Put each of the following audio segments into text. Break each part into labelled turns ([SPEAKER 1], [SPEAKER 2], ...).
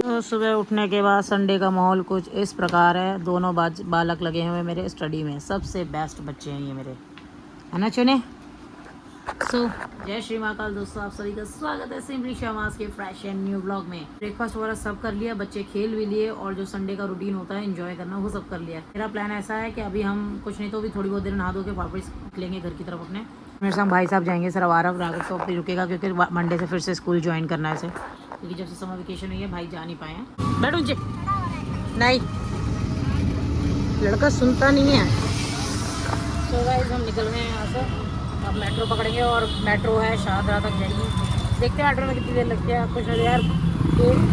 [SPEAKER 1] तो सुबह उठने के बाद संडे का माहौल कुछ इस प्रकार है। दोनों बालक लगे हुए मेरे स्टडी में। सबसे बेस्ट बच्चे हैं ये मेरे, है ना चुने। जय श्री महाकाल दोस्तों, आप सभी का स्वागत है सिंपली शमास के फ्रेश एंड न्यू ब्लॉग में। ब्रेकफास्ट वगैरह सब कर लिया, बच्चे खेल भी लिए और जो संडे का रूटीन होता है एंजॉय करना वो सब कर लिया। मेरा प्लान ऐसा है कि अभी हम कुछ नहीं तो भी थोड़ी बहुत देर नहा धो के वापस निकलेंगे घर की तरफ अपने। मेरे साथ भाई साहब जाएंगे सर आरव, राघव तो अभी रुकेगा क्योंकि मंडे से फिर से स्कूल ज्वाइन करना है इसे, क्योंकि जब से समर वेकेशन हुई है भाई जा नहीं पाए हैं। बैठो नीचे, नहीं लड़का सुनता नहीं है। तो गाइस हम निकल रहे हैं यहाँ से, अब मेट्रो पकड़ेंगे और मेट्रो है शाहदरा तक जाएगी। देखते हैं मेट्रो में कितनी देर लगती है। कुछ नहीं यार,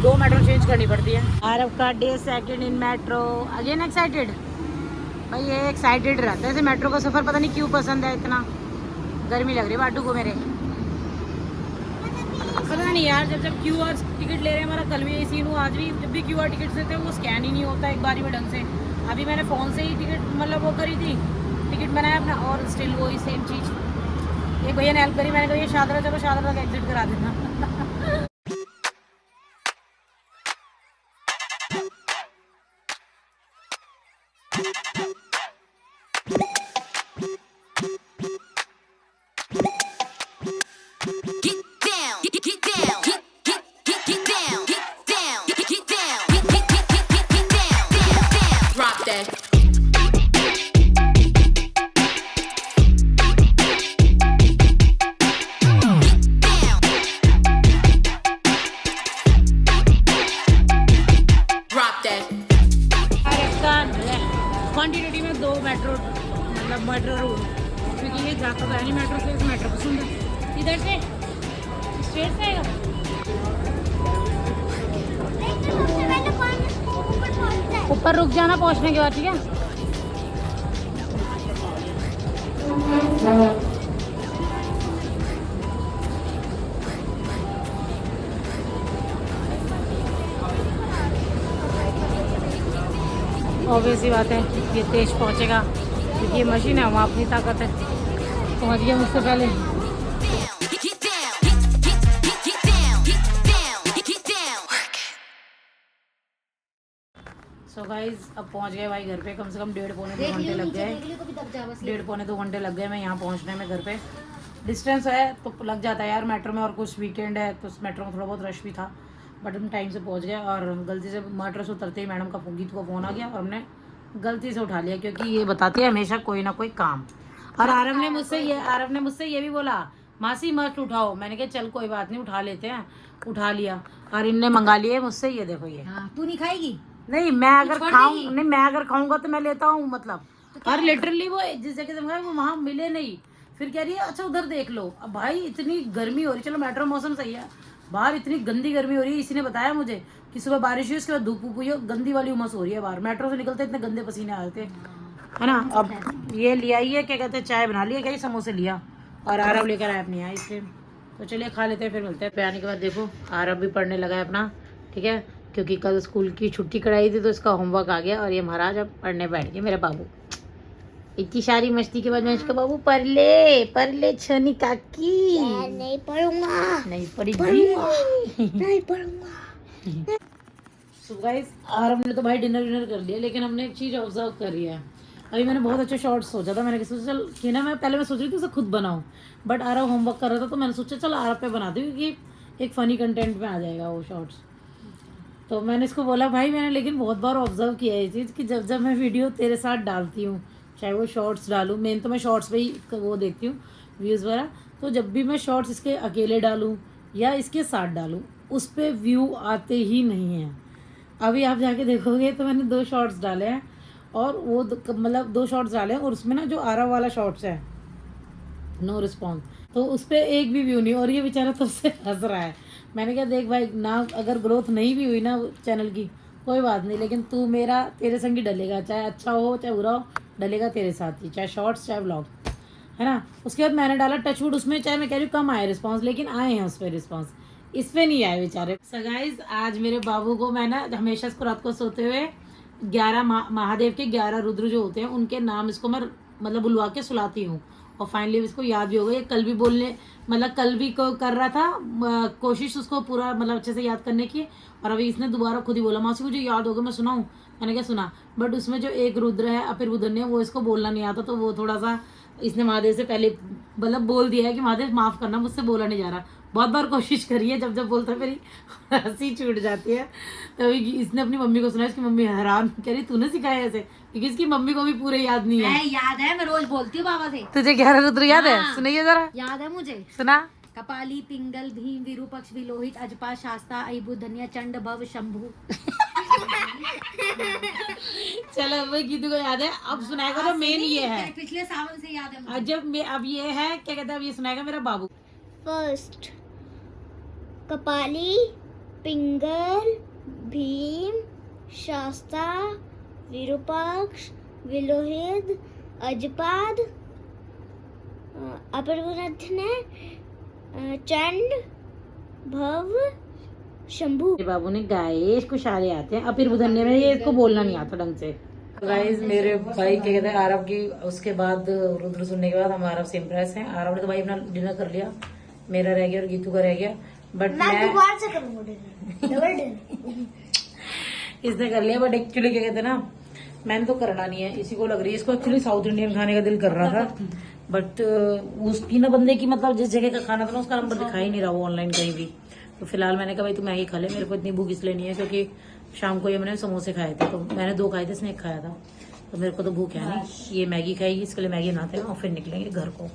[SPEAKER 1] दो मेट्रो चेंज करनी पड़ती है। आरव का day second in metro, again excited. भाई ये एक्साइटेड रहता है, मेट्रो का सफ़र पता नहीं क्यों पसंद है इतना। गर्मी लग रही है बाटू को मेरे, पता नहीं यार। जब QR टिकट ले रहे हैं, हमारा कल भी यही सीन हुआ, आज भी जब भी QR टिकट देते हैं वो स्कैन ही नहीं होता एक बारी में ढंग से। अभी मैंने फ़ोन से ही टिकट मतलब वो करी थी, टिकट बनाया अपना और स्टिल वही सेम चीज़। एक भैया ने हेल्प करी, मैंने कहा ये शाहदरा चलो शाहदरा तक एग्जिट करा देना। क्वान्टिटी में 2 मेट्रो मतलब मेट्रो रूट, क्योंकि ये जाता तो है नहीं मेट्रो से, मेट्रो पसंद है। इधर से स्ट्रेट से आएगा। ऊपर रुक जाना पहुंचने के बाद, ठीक है। ऑब्वियस ही बात है ये तेज पहुंचेगा क्योंकि ये मशीन है, वहाँ अपनी ताकत है। पहुंच गया मुझसे पहले। सो गाइज अब पहुंच गए भाई घर पे। कम से कम 1.5 पौने 2 घंटे लग गए। 1.5 पौने 2 घंटे लग गए मैं यहाँ पहुँचने में घर पे। डिस्टेंस है तो लग जाता है यार मेट्रो में, और कुछ वीकेंड है तो मेट्रो में थोड़ा बहुत रश भी था, बट हम टाइम से पहुंच गए। और गलती से मेट्रो से उतरते ही मैडम का गीत को फ़ोन आ गया और हमने गलती से उठा लिया, क्योंकि ये बताती है हमेशा कोई ना कोई काम। और आरव ने मुझसे ये भी बोला मासी मत उठाओ। मैंने कहा चल कोई बात नहीं उठा लेते हैं, उठा लिया। और इनने मंगा लिए मुझसे, ये देखो ये।
[SPEAKER 2] तू नहीं खाएगी?
[SPEAKER 1] नहीं मैं अगर खाऊंगा तो मैं लेता हूँ मतलब। और लिटरली वो जिस जगह से मंगाया वो वहाँ मिले नहीं। फिर कह रही है अच्छा उधर देख लो। अब भाई इतनी गर्मी हो रही, चलो मेट्रो मौसम सही है, बाहर इतनी गंदी गर्मी हो रही है। इसी ने बताया मुझे कि सुबह बारिश हुई, उसके बाद धूप हुई है, गंदी वाली उमस हो रही है बाहर। मेट्रो से निकलते इतने गंदे पसीने आ रहे थे, है ना। अब ये लिया ही है, क्या कहते हैं, चाय बना लिया, क्या समोसे लिया और आरव लेकर आया अपनी आइसक्रीम। तो चलिए खा लेते हैं, फिर मिलते हैं। पे आने के बाद देखो आरव भी पढ़ने लगा है अपना, ठीक है, क्योंकि कल स्कूल की छुट्टी कराई थी तो इसका होमवर्क आ गया। और ये महाराज अब पढ़ने बैठ गए मेरे बाबू। इतनी सारी मस्ती के बाद मैं इसका बाबू पढ़ ले छनी काकी।
[SPEAKER 2] नहीं पढ़ूंगा,
[SPEAKER 1] नहीं पढ़ूंगा।
[SPEAKER 2] नहीं पढ़ूंगा।
[SPEAKER 1] सो गाइस आरव ने तो भाई डिनर कर लिया, लेकिन हमने एक चीज़ ऑब्जर्व करी है। अभी मैंने बहुत अच्छा शॉर्ट सोचा था, मैंने सोचा चल कि ना, मैं सोच रही थी उसे खुद बनाऊं, बट आरव होमवर्क कर रहा था तो मैंने सोचा चल आरव पे बना दूँ, क्योंकि एक फ़नी कंटेंट में आ जाएगा वो शॉर्ट्स। तो मैंने इसको बोला भाई, मैंने लेकिन बहुत बार ऑब्जर्व किया है ये चीज़ कि जब मैं वीडियो तेरे साथ डालती हूँ, चाहे वो शॉर्ट्स डालूँ, मेन तो मैं शॉर्ट्स पे ही वो देखती हूँ व्यूज़ वगैरह, तो जब भी मैं शॉर्ट्स इसके अकेले डालूँ या इसके साथ डालूँ उस पर व्यू आते ही नहीं हैं। अभी आप जाके देखोगे तो मैंने 2 शॉर्ट्स डाले हैं, और वो मतलब 2 शॉर्ट्स डाले हैं, और उसमें ना जो आरव वाला शॉर्ट्स है नो रिस्पॉन्स, तो उस पर एक भी व्यू नहीं, और ये बेचारा तब से हंस रहा है। मैंने कहा देख भाई ना, अगर ग्रोथ नहीं भी हुई ना चैनल की कोई बात नहीं, लेकिन तू मेरा तेरे संग ही डलेगा, चाहे अच्छा हो चाहे बुरा हो, डलेगा तेरे साथ ही, चाहे शॉर्ट्स चाहे व्लॉग, है ना। उसके बाद मैंने डाला टचवुड, उसमें चाहे मैं कह रही हूँ कम आए रिस्पॉन्स, लेकिन आए हैं उस पर रिस्पॉन्स, इस पर नहीं आए बेचारे। सो गाइस आज मेरे बाबू को मैं ना हमेशा इसको रात को सोते हुए 11 महादेव के 11 रुद्र जो होते हैं उनके नाम इसको मैं मतलब बुलवा के सुलाती हूँ, और फाइनली इसको याद भी हो गई। कल भी बोलने मतलब कल भी को कर रहा था कोशिश उसको पूरा मतलब अच्छे से याद करने की, और अभी इसने दोबारा खुद ही बोला मासी मुझे याद हो गया, मैं सुनाऊं? मैंने क्या सुना, बट उसमें जो एक रुद्र है अपिर रुद्र वो इसको बोलना नहीं आता, तो वो थोड़ा सा इसने महादेव से पहले मतलब बोल दिया है कि महादेव माफ करना, मुझसे बोला नहीं जा रहा। बहुत बार कोशिश करी है, जब जब बोलता है मेरी हंसी छूट जाती है। तभी इसने अपनी मम्मी को सुना, इसकी मम्मी हैरान कह रही तूने सिखाया ऐसे, क्योंकि इसकी मम्मी को भी पूरे याद नहीं है।
[SPEAKER 2] याद है, मैं रोज बोलती हूँ बाबा से।
[SPEAKER 1] तुझे 11 रुद्र याद है?
[SPEAKER 2] हाँ।
[SPEAKER 1] सुनाइए जरा।
[SPEAKER 2] याद है मुझे।
[SPEAKER 1] सुना।
[SPEAKER 2] कपाली, पिंगल, भीम, विरूपक्ष, विलोहित, अजपा, शास्ता, अयबु, धन्या, चंड, भव, शंभु।
[SPEAKER 1] चलो भाई गीतू को याद है, अब सुनाएगा तो मेन ये है।
[SPEAKER 2] पिछले सावन से याद है मुझे।
[SPEAKER 1] अब ये है क्या कहते हैं, अब ये सुनाएगा मेरा बाबू।
[SPEAKER 2] फर्स्ट कपाली, पिंगल, भीम, शास्ता, विरूपाक्ष, विलोहित, अजपाद, अपरगुणधन्य, चंड, भव, शंभु।
[SPEAKER 1] मेरे बाबू ने गाए, इसको सारे आते हैं, अपिर बुधन्य में ये इसको बोलना नहीं आता ढंग से। गाइस मेरे भाई क्या कहते हैं आरव की उसके बाद रुद्र सुनने के बाद हम आरव से इम्प्रेस हैं। आरव ने तो भाई अपना डिनर कर लिया, मेरा रह गया और गीतू का रह गया, बट मैं
[SPEAKER 2] दोबारा से करूंगा डिनर।
[SPEAKER 1] इसने कर लिया, बट एक्चुअली क्या कहते हैं ना मैंने तो करना नहीं है, इसी को लग रही है। इसको एक्चुअली साउथ इंडियन खाने का दिल कर रहा था, बट उसकी ना बंदे की मतलब जिस जगह का खाना था ना उसका नंबर दिखा ही नहीं रहा वो ऑनलाइन कहीं भी। तो फिलहाल मैंने कहा भाई तू मैगी खा ले, मेरे को इतनी भूख इसलिए नहीं है क्योंकि शाम को ये मैंने समोसे खाए थे, तो मैंने 2 खाए थे, इसने 1 खाया था, तो मेरे को तो भूख है नहीं। ये मैगी खाएगी, इसके लिए मैगी बनाते हैं और फिर निकलेंगे घर को,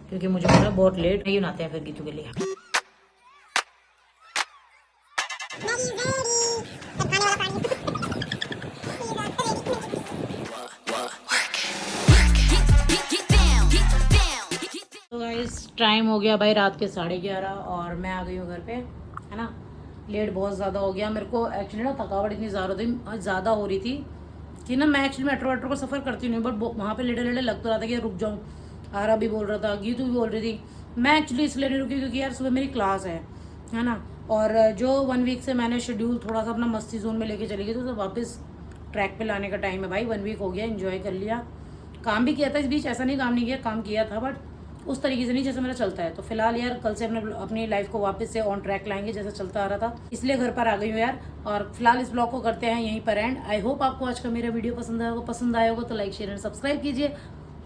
[SPEAKER 1] क्योंकि मुझे पता है बहुत लेट मैगी बनाते हैं फिर गीतू के लिए। तो गाइस टाइम हो गया भाई रात के 11:30 और मैं आ गई हूँ घर पे, है ना। लेट बहुत ज़्यादा हो गया मेरे को, एक्चुअली ना थकावट इतनी ज़्यादा हो रही थी कि ना मैं एक्चुअली मेट्रो का सफ़र करती नहीं, बट वहाँ पे लेटे लेटे लग तो रहा था कि रुक जाऊँ। आरा भी बोल रहा था, गीतू भी बोल रही थी। मैं एक्चुअली इसलिए नहीं रुकी क्योंकि यार सुबह मेरी क्लास है ना, और जो 1 वीक से मैंने शेड्यूल थोड़ा सा अपना मस्ती जोन में लेके चली गई, तो वापस ट्रैक पे लाने का टाइम है भाई। 1 वीक हो गया, एंजॉय कर लिया, काम भी किया था इस बीच, ऐसा नहीं काम नहीं किया, काम किया था बट उस तरीके से नहीं जैसे मेरा चलता है। तो फिलहाल यार कल से अपनी लाइफ को वापस से ऑन ट्रैक लाएंगे जैसा चलता आ रहा था, इसलिए घर पर आ गई हूँ यार। और फिलहाल इस ब्लॉग को करते हैं यहीं पर एंड। आई होप आपको आज का मेरा वीडियो पसंद आया होगा, तो लाइक शेयर एंड सब्सक्राइब कीजिए,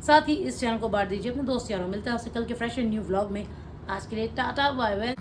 [SPEAKER 1] साथ ही इस चैनल को बांट दीजिए अपने दोस्त यारों। मिलते हैं आपसे कल के फ्रेश एंड न्यू व्लॉग में। आज के लिए टाटा बाय बाय।